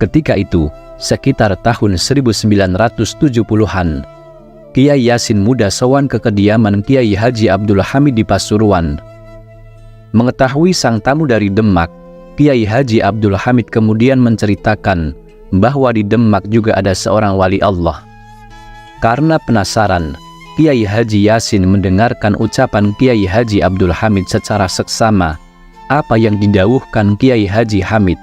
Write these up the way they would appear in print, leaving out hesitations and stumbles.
Ketika itu, sekitar tahun 1970-an, Kiai Yasin muda sowan ke kediaman Kiai Haji Abdul Hamid di Pasuruan. Mengetahui sang tamu dari Demak, Kiai Haji Abdul Hamid kemudian menceritakan bahwa di Demak juga ada seorang wali Allah. Karena penasaran, Kiai Haji Yasin mendengarkan ucapan Kiai Haji Abdul Hamid secara seksama apa yang didawuhkan Kiai Haji Hamid.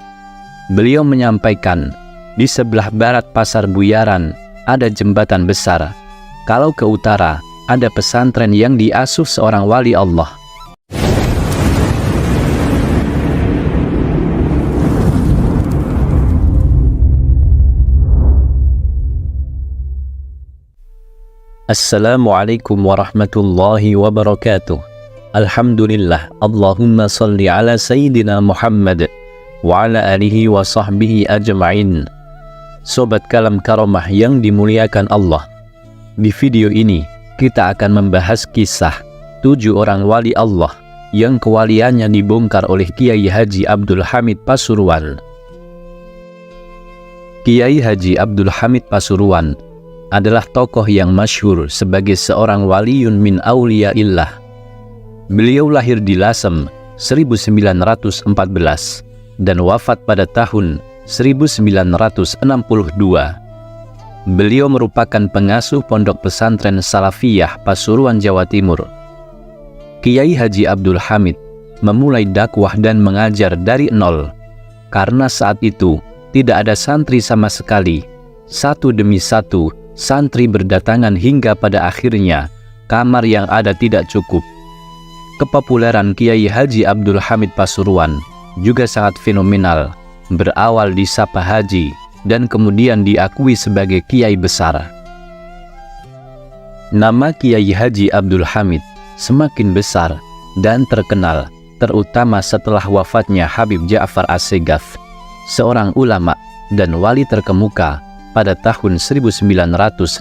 Beliau menyampaikan, di sebelah barat Pasar Buyaran ada jembatan besar. Kalau ke utara, ada pesantren yang diasuh seorang wali Allah. Assalamualaikum warahmatullahi wabarakatuh. Alhamdulillah, Allahumma salli ala Sayyidina Muhammad wa ala alihi wa sahbihi ajma'in. Sobat Kalam Karomah yang dimuliakan Allah, di video ini kita akan membahas kisah 7 orang wali Allah yang kewaliannya dibongkar oleh Kiai Haji Abdul Hamid Pasuruan. Kiai Haji Abdul Hamid Pasuruan adalah tokoh yang masyhur sebagai seorang waliun min auliyaillah. Beliau lahir di Lasem 1914 dan wafat pada tahun 1962. Beliau merupakan pengasuh pondok pesantren Salafiyah Pasuruan, Jawa Timur. Kiai Haji Abdul Hamid memulai dakwah dan mengajar dari nol, karena saat itu tidak ada santri sama sekali. Satu demi satu, santri berdatangan hingga pada akhirnya kamar yang ada tidak cukup. Kepopuleran Kiai Haji Abdul Hamid Pasuruan juga sangat fenomenal, berawal di Sapa Haji dan kemudian diakui sebagai kiai besar. Nama Kiai Haji Abdul Hamid semakin besar dan terkenal, terutama setelah wafatnya Habib Ja'far As-Segaf, seorang ulama dan wali terkemuka pada tahun 1954.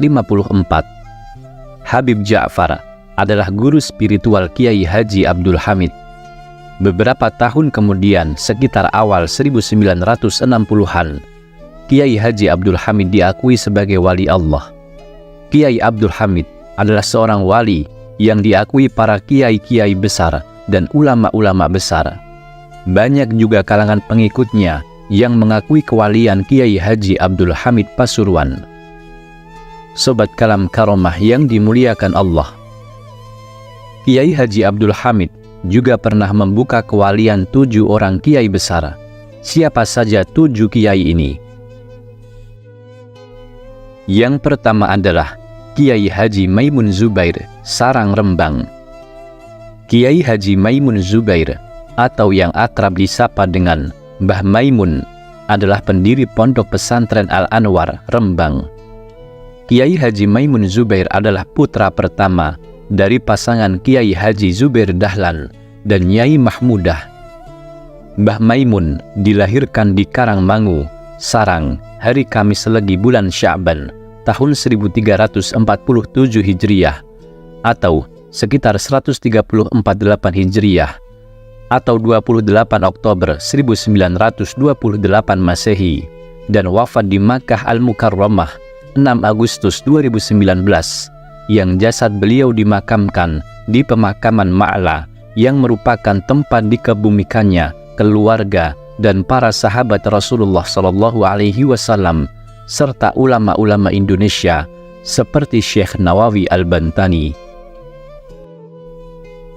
Habib Ja'far adalah guru spiritual Kiai Haji Abdul Hamid. Beberapa tahun kemudian, sekitar awal 1960-an, Kiai Haji Abdul Hamid diakui sebagai wali Allah. Kiai Abdul Hamid adalah seorang wali yang diakui para kiai-kiai besar dan ulama-ulama besar. Banyak juga kalangan pengikutnya yang mengakui kewalian Kiai Haji Abdul Hamid Pasuruan. Sobat Kalam Karomah yang dimuliakan Allah, Kiai Haji Abdul Hamid juga pernah membuka kewalian 7 orang kiai besar. Siapa saja 7 kiai ini? Yang pertama adalah Kiai Haji Maimun Zubair, Sarang, Rembang. Kiai Haji Maimun Zubair, atau yang akrab disapa dengan Mbah Maimun, adalah pendiri pondok pesantren Al-Anwar, Rembang. Kiai Haji Maimun Zubair adalah putra pertama dari pasangan Kiai Haji Zubair Dahlan dan Nyai Mahmudah. Mbah Maimun dilahirkan di Karangmangu, Sarang, hari Kamis Legi bulan Sya'ban tahun 1347 Hijriah atau sekitar 134 Hijriah atau 28 Oktober 1928 Masehi, dan wafat di Makkah Al-Mukarramah 6 Agustus 2019, yang jasad beliau dimakamkan di pemakaman Ma'la yang merupakan tempat dikebumikannya keluarga dan para sahabat Rasulullah SAW serta ulama-ulama Indonesia seperti Syekh Nawawi Al-Bantani.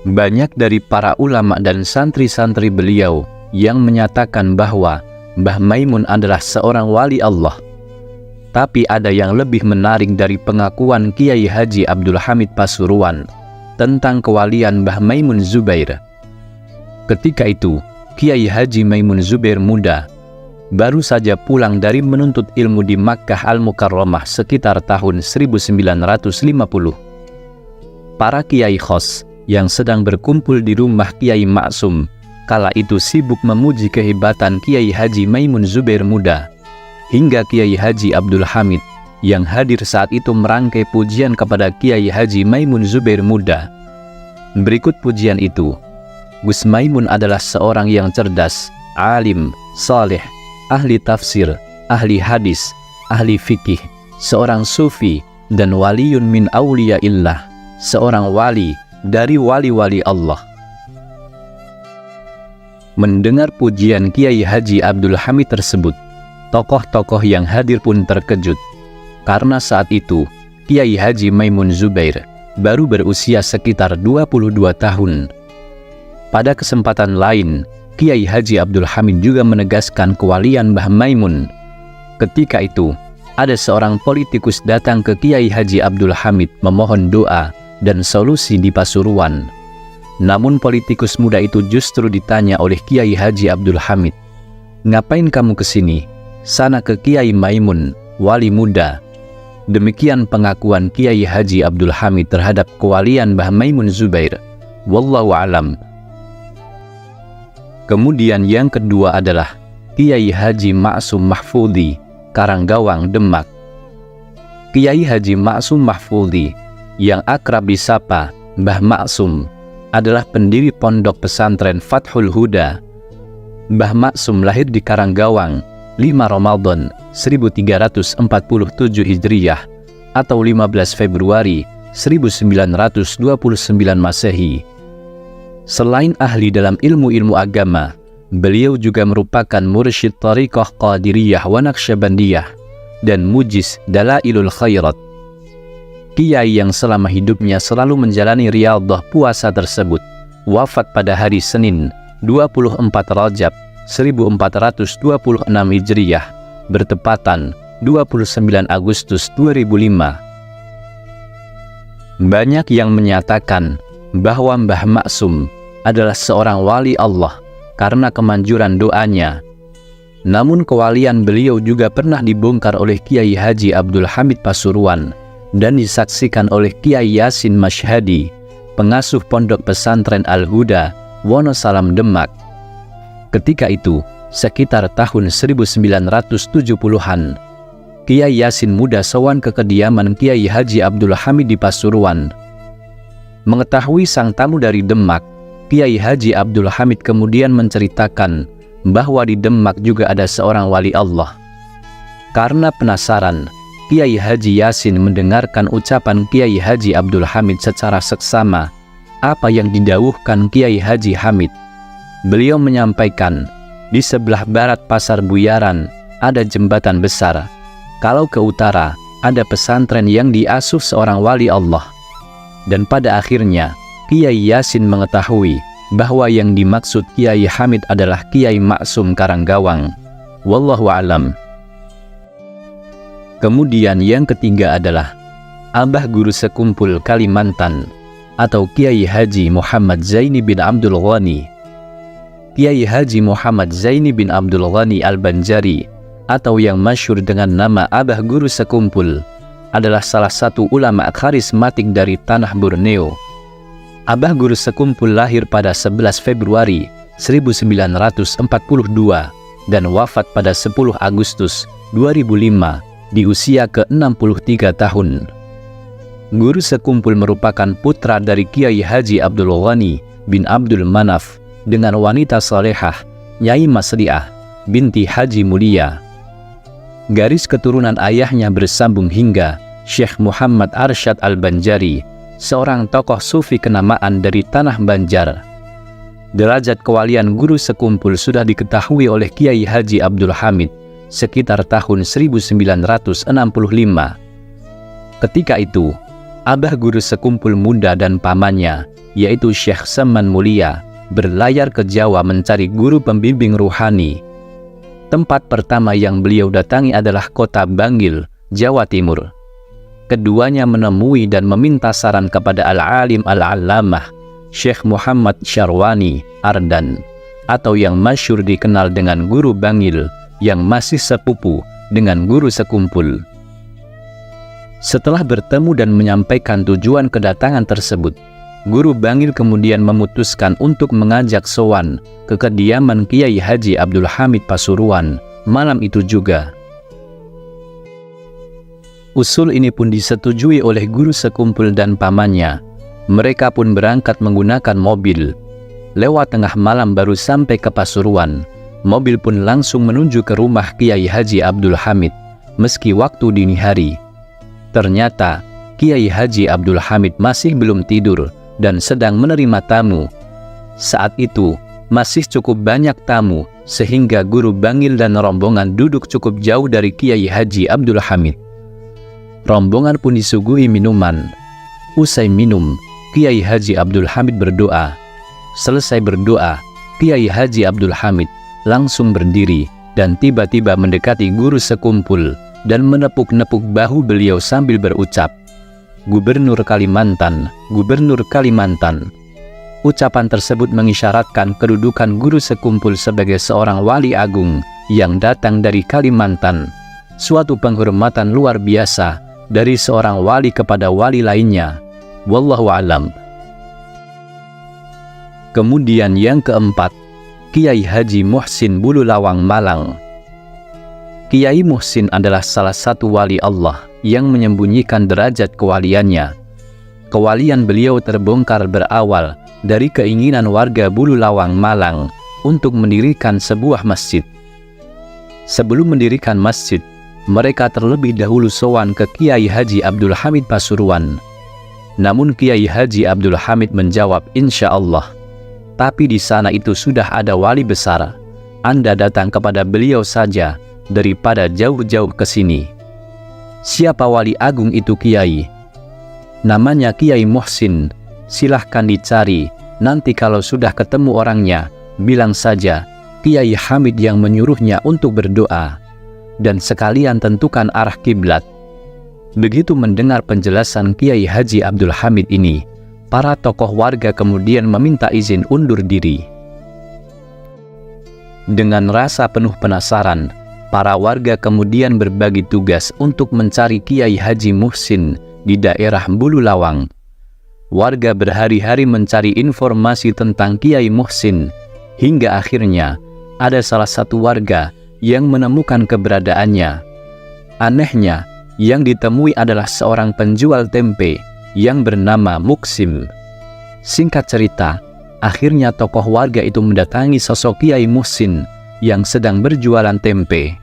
Banyak dari para ulama dan santri-santri beliau yang menyatakan bahwa Mbah Maimun adalah seorang wali Allah. Tapi ada yang lebih menarik dari pengakuan Kiai Haji Abdul Hamid Pasuruan tentang kewalian Mbah Maimun Zubair. Ketika itu, Kiai Haji Maimun Zubair muda baru saja pulang dari menuntut ilmu di Makkah Al-Mukarramah sekitar tahun 1950. Para kiai khos yang sedang berkumpul di rumah Kiai Maksum kala itu sibuk memuji kehebatan Kiai Haji Maimun Zubair muda, hingga Kiai Haji Abdul Hamid yang hadir saat itu merangkai pujian kepada Kiai Haji Maimun Zubair muda. Berikut pujian itu. Gus Maimun adalah seorang yang cerdas, alim, saleh, ahli tafsir, ahli hadis, ahli fikih, seorang sufi, dan waliyun min awliyaillah, seorang wali dari wali-wali Allah. Mendengar pujian Kiai Haji Abdul Hamid tersebut, tokoh-tokoh yang hadir pun terkejut, karena saat itu Kiai Haji Maimun Zubair baru berusia sekitar 22 tahun. Pada kesempatan lain, Kiai Haji Abdul Hamid juga menegaskan kewalian Mbah Maimun. Ketika itu, ada seorang politikus datang ke Kiai Haji Abdul Hamid memohon doa dan solusi di Pasuruan. Namun politikus muda itu justru ditanya oleh Kiai Haji Abdul Hamid, "Ngapain kamu kesini? Sana ke Kiai Maimun, wali muda." Demikian pengakuan Kiai Haji Abdul Hamid terhadap kewalian Mbah Maimun Zubair. Wallahu alam. Kemudian yang kedua adalah Kiai Haji Ma'sum Mahfudhi, Karanggawang, Demak. Kiai Haji Ma'sum Mahfudhi, yang akrab disapa Mbah Ma'sum, adalah pendiri pondok pesantren Fathul Huda. Mbah Ma'sum lahir di Karanggawang 5 Ramadan 1347 Hijriyah atau 15 Februari 1929 Masehi. Selain ahli dalam ilmu-ilmu agama, beliau juga merupakan mursyid Thariqah Qadiriyah wa Naqsyabandiyah dan mujiz Dalailul Khairat. Kiai yang selama hidupnya selalu menjalani riyadhah puasa tersebut wafat pada hari Senin 24 Rajab 1426 Hijriyah bertepatan 29 Agustus 2005. Banyak yang menyatakan bahwa Mbah Ma'sum adalah seorang wali Allah karena kemanjuran doanya. Namun kewalian beliau juga pernah dibongkar oleh Kiai Haji Abdul Hamid Pasuruan dan disaksikan oleh Kiai Yasin Masyhadi, pengasuh pondok pesantren Al-Huda, Wonosalam, Demak. Ketika itu, sekitar tahun 1970-an, Kiai Yasin muda sowan ke kediaman Kiai Haji Abdul Hamid di Pasuruan. Mengetahui sang tamu dari Demak, Kiai Haji Abdul Hamid kemudian menceritakan bahwa di Demak juga ada seorang wali Allah. Karena penasaran, Kiai Haji Yasin mendengarkan ucapan Kiai Haji Abdul Hamid secara seksama apa yang didawuhkan Kiai Haji Hamid. Beliau menyampaikan, di sebelah barat Pasar Buyaran ada jembatan besar. Kalau ke utara ada pesantren yang diasuh seorang wali Allah. Dan pada akhirnya Kiai Yasin mengetahui bahwa yang dimaksud Kiai Hamid adalah Kiai Ma'sum Karanggawang. Wallahu alam. Kemudian yang ketiga adalah Abah Guru Sekumpul Kalimantan atau Kiai Haji Muhammad Zaini bin Abdul Ghani. Kiai Haji Muhammad Zaini bin Abdul Ghani Al-Banjari atau yang masyhur dengan nama Abah Guru Sekumpul adalah salah satu ulama karismatik dari tanah Borneo. Abah Guru Sekumpul lahir pada 11 Februari 1942 dan wafat pada 10 Agustus 2005 di usia ke-63 tahun. Guru Sekumpul merupakan putra dari Kiai Haji Abdul Ghani bin Abdul Manaf dengan wanita salehah Nyai Masriah binti Haji Mulia. Garis keturunan ayahnya bersambung hingga Syekh Muhammad Arsyad Al-Banjari, seorang tokoh sufi kenamaan dari tanah Banjar. Derajat kewalian Guru Sekumpul sudah diketahui oleh Kiai Haji Abdul Hamid sekitar tahun 1965. Ketika itu, Abah Guru Sekumpul muda dan pamannya, yaitu Syekh Saman Mulia, berlayar ke Jawa mencari guru pembimbing ruhani. Tempat pertama yang beliau datangi adalah kota Bangil, Jawa Timur. Keduanya menemui dan meminta saran kepada Al-Alim Al-Allamah Syekh Muhammad Syarwani Ardan, atau yang masyhur dikenal dengan Guru Bangil, yang masih sepupu dengan Guru Sekumpul. Setelah bertemu dan menyampaikan tujuan kedatangan tersebut, Guru Bangil kemudian memutuskan untuk mengajak sowan ke kediaman Kiai Haji Abdul Hamid Pasuruan malam itu juga. Usul ini pun disetujui oleh Guru Sekumpul dan pamannya. Mereka pun berangkat menggunakan mobil. Lewat tengah malam baru sampai ke Pasuruan. mobil pun langsung menuju ke rumah Kiai Haji Abdul Hamid meski waktu dini hari. Ternyata Kiai Haji Abdul Hamid masih belum tidur dan sedang menerima tamu. Saat itu masih cukup banyak tamu sehingga guru bangil dan rombongan duduk cukup jauh dari Kiai Haji Abdul Hamid. Rombongan pun disuguhi minuman. Usai minum, Kiai Haji Abdul Hamid berdoa. Selesai berdoa, Kiai Haji Abdul Hamid langsung berdiri dan tiba-tiba mendekati guru sekumpul dan menepuk-nepuk bahu beliau sambil berucap, "Gubernur Kalimantan, Gubernur Kalimantan." Ucapan tersebut mengisyaratkan kedudukan guru sekumpul sebagai seorang wali agung yang datang dari Kalimantan, suatu penghormatan luar biasa dari seorang wali kepada wali lainnya. Wallahu alam. Kemudian yang keempat, Kiai Haji Muhsin Bululawang Malang. Kiai Muhsin adalah salah satu wali Allah yang menyembunyikan derajat kewaliannya. Kewalian beliau terbongkar berawal dari keinginan warga Bululawang Malang untuk mendirikan sebuah masjid. Sebelum mendirikan masjid, mereka terlebih dahulu sowan ke Kiai Haji Abdul Hamid Pasuruan. Namun Kiai Haji Abdul Hamid menjawab, "Insya Allah." Tapi di sana itu sudah ada wali besar. Anda datang kepada beliau saja daripada jauh-jauh ke sini. Siapa wali agung itu Kiai? Namanya Kiai Muhsin. Silahkan dicari. Nanti kalau sudah ketemu orangnya, bilang saja Kiai Hamid yang menyuruhnya untuk berdoa. Dan sekalian tentukan arah kiblat. Begitu mendengar penjelasan Kiai Haji Abdul Hamid ini, para tokoh warga kemudian meminta izin undur diri. Dengan rasa penuh penasaran, para warga kemudian berbagi tugas untuk mencari Kiai Haji Muhsin di daerah Bululawang. Warga berhari-hari mencari informasi tentang Kiai Muhsin, hingga akhirnya ada salah satu warga yang menemukan keberadaannya. Anehnya, yang ditemui adalah seorang penjual tempe yang bernama Muksim. Singkat cerita, akhirnya tokoh warga itu mendatangi sosok Kiai Muhsin yang sedang berjualan tempe.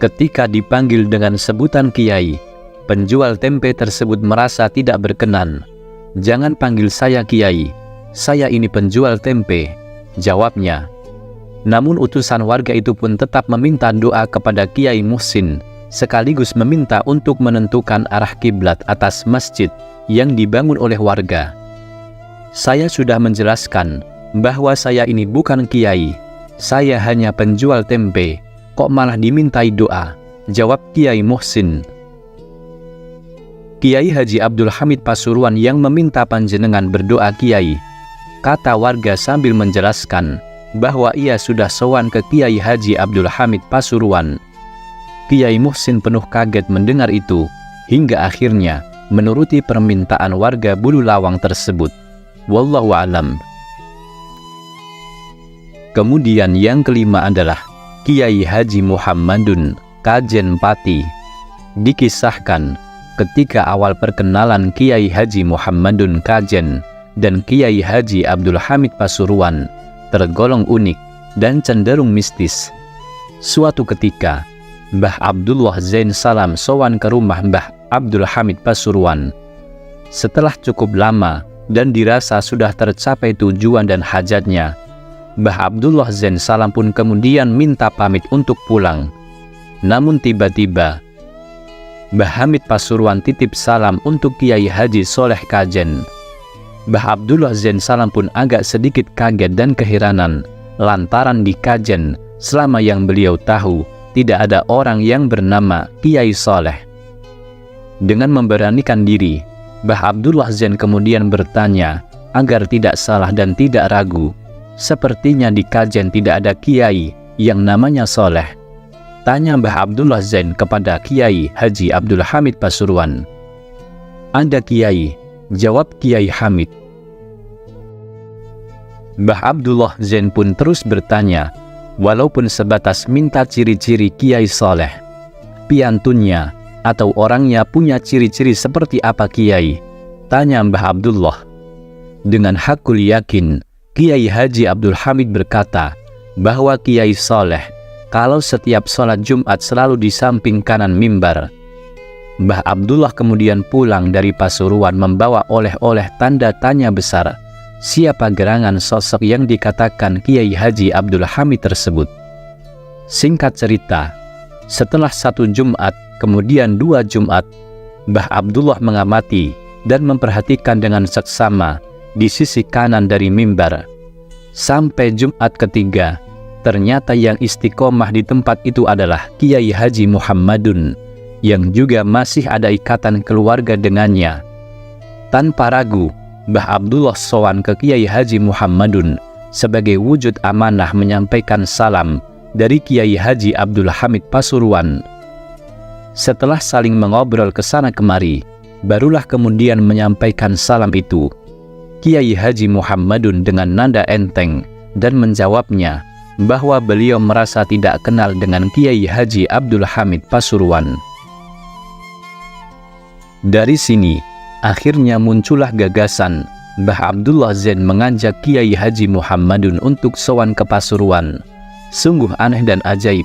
Ketika dipanggil dengan sebutan Kiai, penjual tempe tersebut merasa tidak berkenan. "Jangan panggil saya Kiai, saya ini penjual tempe," jawabnya. Namun utusan warga itu pun tetap meminta doa kepada Kiai Muhsin, sekaligus meminta untuk menentukan arah kiblat atas masjid yang dibangun oleh warga. "Saya sudah menjelaskan bahwa saya ini bukan Kiai, saya hanya penjual tempe, kok malah dimintai doa?" jawab Kiai Muhsin. "Kiai Haji Abdul Hamid Pasuruan yang meminta panjenengan berdoa Kiai," kata warga sambil menjelaskan bahwa ia sudah sowan ke Kiai Haji Abdul Hamid Pasuruan. Kiai Muhsin penuh kaget mendengar itu, hingga akhirnya menuruti permintaan warga Bululawang tersebut. Wallahu alam. Kemudian yang kelima adalah Kiai Haji Muhammadun Kajen Pati. Dikisahkan ketika awal perkenalan Kiai Haji Muhammadun Kajen dan Kiai Haji Abdul Hamid Pasuruan tergolong unik dan cenderung mistis. Suatu ketika, Mbah Abdullah Zain Salam sowan ke rumah Mbah Abdul Hamid Pasuruan. Setelah cukup lama dan dirasa sudah tercapai tujuan dan hajatnya, Mbah Abdullah Zain Salam pun kemudian minta pamit untuk pulang. Namun tiba-tiba, Mbah Hamid Pasuruan titip salam untuk Kiai Haji Soleh Kajen. Mbah Abdullah Zain Salam pun agak sedikit kaget dan keheranan, lantaran di Kajen selama yang beliau tahu tidak ada orang yang bernama Kiai Soleh. Dengan memberanikan diri, Mbah Abdullah Zain kemudian bertanya agar tidak salah dan tidak ragu, "Sepertinya di Kajen tidak ada Kiai yang namanya Soleh?" tanya Mbah Abdullah Zain kepada Kiai Haji Abdul Hamid Pasuruan. "Ada Kiai," jawab Kiai Hamid. Mbah Abdullah Zain pun terus bertanya, walaupun sebatas minta ciri-ciri Kiai Soleh. "Piantunnya atau orangnya punya ciri-ciri seperti apa Kiai?" tanya Mbah Abdullah. Dengan hakul yakin, Kiai Haji Abdul Hamid berkata bahwa Kiai Soleh kalau setiap sholat Jumat selalu di samping kanan mimbar. Mbah Abdullah kemudian pulang dari Pasuruan membawa oleh-oleh tanda tanya besar. Siapa gerangan sosok yang dikatakan Kiai Haji Abdul Hamid tersebut? Singkat cerita, setelah 1 Jumat, kemudian 2 Jumat, Mbah Abdullah mengamati dan memperhatikan dengan seksama di sisi kanan dari mimbar. Sampai Jumat ketiga, ternyata yang istiqomah di tempat itu adalah Kiai Haji Muhammadun, yang juga masih ada ikatan keluarga dengannya. Tanpa ragu, Mbah Abdullah sowan ke Kiai Haji Muhammadun sebagai wujud amanah menyampaikan salam dari Kiai Haji Abdul Hamid Pasuruan. Setelah saling mengobrol kesana kemari, barulah kemudian menyampaikan salam itu Kiai Haji Muhammadun dengan nada enteng dan menjawabnya bahwa beliau merasa tidak kenal dengan Kiai Haji Abdul Hamid Pasuruan. Dari sini, akhirnya muncullah gagasan Mbah Abdullah Zain mengajak Kiai Haji Muhammadun untuk sowan ke Pasuruan. Sungguh aneh dan ajaib.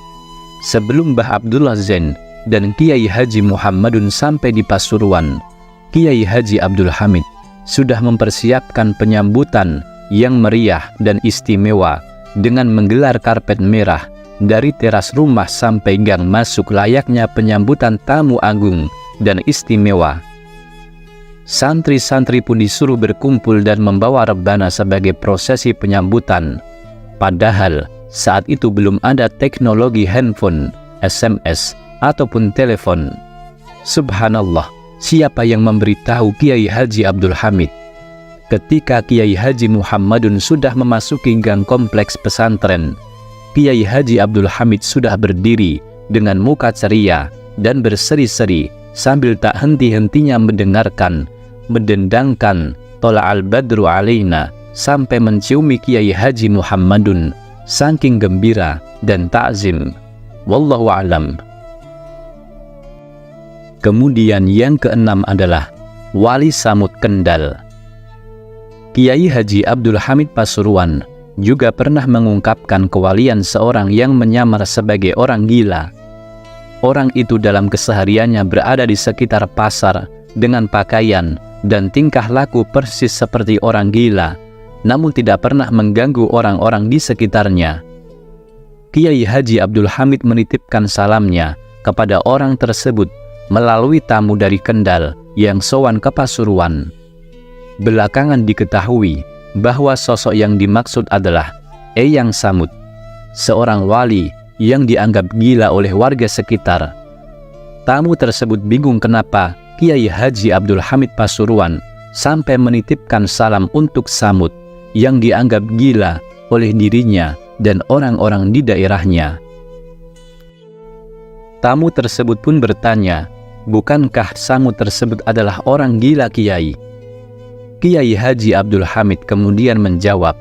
Sebelum Mbah Abdullah Zain dan Kiai Haji Muhammadun sampai di Pasuruan, Kiai Haji Abdul Hamid sudah mempersiapkan penyambutan yang meriah dan istimewa dengan menggelar karpet merah dari teras rumah sampai gang masuk layaknya penyambutan tamu agung dan istimewa. Santri-santri pun disuruh berkumpul dan membawa rebana sebagai prosesi penyambutan. Padahal saat itu belum ada teknologi handphone, SMS, ataupun telepon. Subhanallah, siapa yang memberitahu Kiai Haji Abdul Hamid? Ketika Kiai Haji Muhammadun sudah memasuki gang kompleks pesantren, Kiai Haji Abdul Hamid sudah berdiri dengan muka ceria dan berseri-seri sambil tak henti-hentinya mendendangkan Tola'al Badru Alaina sampai menciumi Kiai Haji Muhammadun saking gembira dan ta'zim. Wallahu a'lam. Kemudian yang keenam adalah Wali Samud Kendal. Kiai Haji Abdul Hamid Pasuruan juga pernah mengungkapkan kewalian seorang yang menyamar sebagai orang gila. Orang itu dalam kesehariannya berada di sekitar pasar dengan pakaian dan tingkah laku persis seperti orang gila, namun tidak pernah mengganggu orang-orang di sekitarnya. Kiai Haji Abdul Hamid menitipkan salamnya kepada orang tersebut melalui tamu dari Kendal yang sowan ke Pasuruan. Belakangan diketahui bahwa sosok yang dimaksud adalah Eyang Samud, seorang wali yang dianggap gila oleh warga sekitar. Tamu tersebut bingung kenapa Kiai Haji Abdul Hamid Pasuruan sampai menitipkan salam untuk Samud yang dianggap gila oleh dirinya dan orang-orang di daerahnya. Tamu tersebut pun bertanya, bukankah Samud tersebut adalah orang gila Kiai? Kiai Haji Abdul Hamid kemudian menjawab,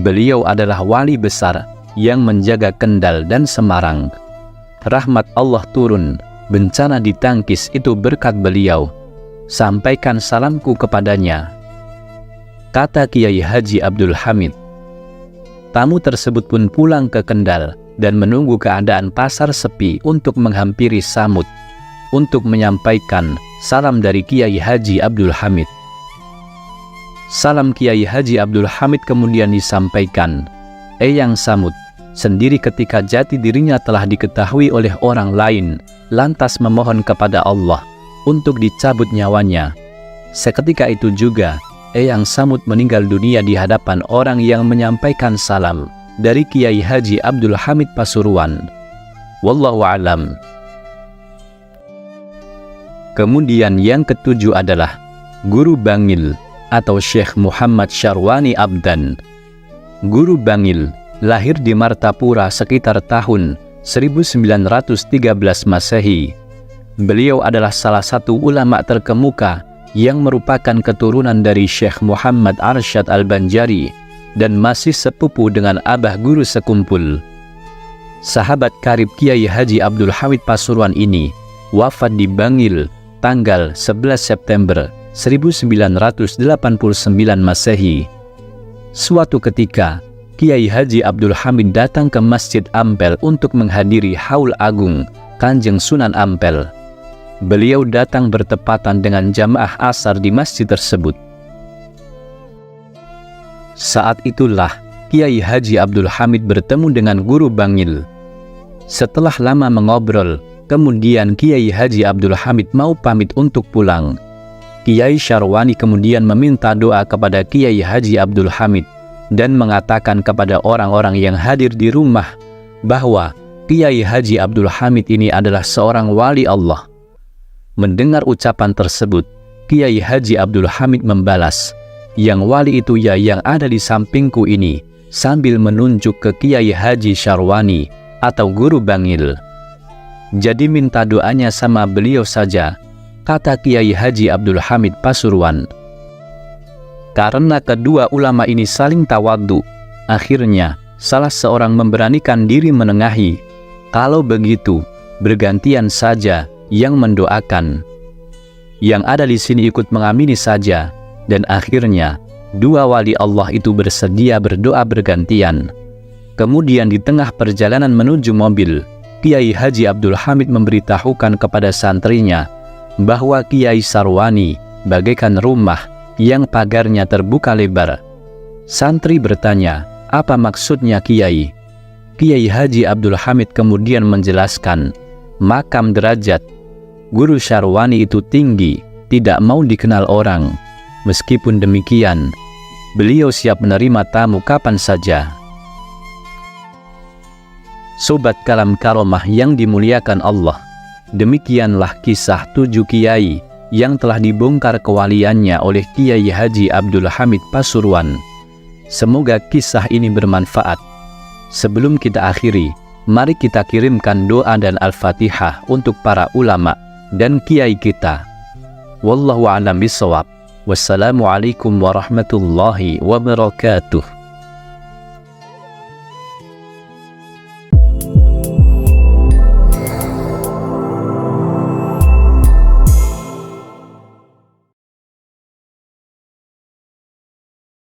beliau adalah wali besar yang menjaga Kendal dan Semarang. Rahmat Allah turun, bencana ditangkis itu berkat beliau. Sampaikan salamku kepadanya, kata Kiai Haji Abdul Hamid. Tamu tersebut pun pulang ke Kendal dan menunggu keadaan pasar sepi untuk menghampiri Samud untuk menyampaikan salam dari Kiai Haji Abdul Hamid. Salam Kiai Haji Abdul Hamid kemudian disampaikan. Eyang Samud sendiri ketika jati dirinya telah diketahui oleh orang lain, lantas memohon kepada Allah untuk dicabut nyawanya. Seketika itu juga Eyang Samud meninggal dunia di hadapan orang yang menyampaikan salam dari Kiai Haji Abdul Hamid Pasuruan. Wallahu a'lam. Kemudian yang ketujuh adalah Guru Bangil atau Syekh Muhammad Syarwani Abdan. Guru Bangil lahir di Martapura sekitar tahun 1913 Masehi. Beliau adalah salah satu ulama terkemuka yang merupakan keturunan dari Syekh Muhammad Arsyad Al-Banjari dan masih sepupu dengan abah guru sekumpul. Sahabat karib Kiai Haji Abdul Hamid Pasuruan ini wafat di Bangil tanggal 11 September 1989 Masehi. Suatu ketika, Kiai Haji Abdul Hamid datang ke Masjid Ampel untuk menghadiri haul agung Kanjeng Sunan Ampel. Beliau datang bertepatan dengan jamaah asar di masjid tersebut. Saat itulah Kiai Haji Abdul Hamid bertemu dengan Guru Bangil. Setelah lama mengobrol, kemudian Kiai Haji Abdul Hamid mau pamit untuk pulang. Kiai Syarwani kemudian meminta doa kepada Kiai Haji Abdul Hamid dan mengatakan kepada orang-orang yang hadir di rumah bahwa Kiai Haji Abdul Hamid ini adalah seorang wali Allah. Mendengar ucapan tersebut, Kiai Haji Abdul Hamid membalas, "Yang wali itu ya yang ada di sampingku ini," sambil menunjuk ke Kiai Haji Syarwani atau Guru Bangil. "Jadi minta doanya sama beliau saja," kata Kiai Haji Abdul Hamid Pasuruan. Karena kedua ulama ini saling tawadhu, akhirnya salah seorang memberanikan diri menengahi. Kalau begitu, bergantian saja yang mendoakan. Yang ada di sini ikut mengamini saja, dan akhirnya dua wali Allah itu bersedia berdoa bergantian. Kemudian di tengah perjalanan menuju mobil, Kiai Haji Abdul Hamid memberitahukan kepada santrinya bahwa Kiai Sarwani bagaikan rumah yang pagarnya terbuka lebar. Santri bertanya, "Apa maksudnya Kiai?" Kiai Haji Abdul Hamid kemudian menjelaskan, "Makam derajat Guru Syarwani itu tinggi, tidak mau dikenal orang. Meskipun demikian, beliau siap menerima tamu kapan saja." Sobat Kalam Karomah yang dimuliakan Allah, demikianlah kisah 7 kiai yang telah dibongkar kewaliannya oleh Kiai Haji Abdul Hamid Pasuruan. Semoga kisah ini bermanfaat. Sebelum kita akhiri, mari kita kirimkan doa dan Al-Fatihah untuk para ulama dan kiai kita. Wallahu a'lam bishawab. Wassalamualaikum warahmatullahi wabarakatuh.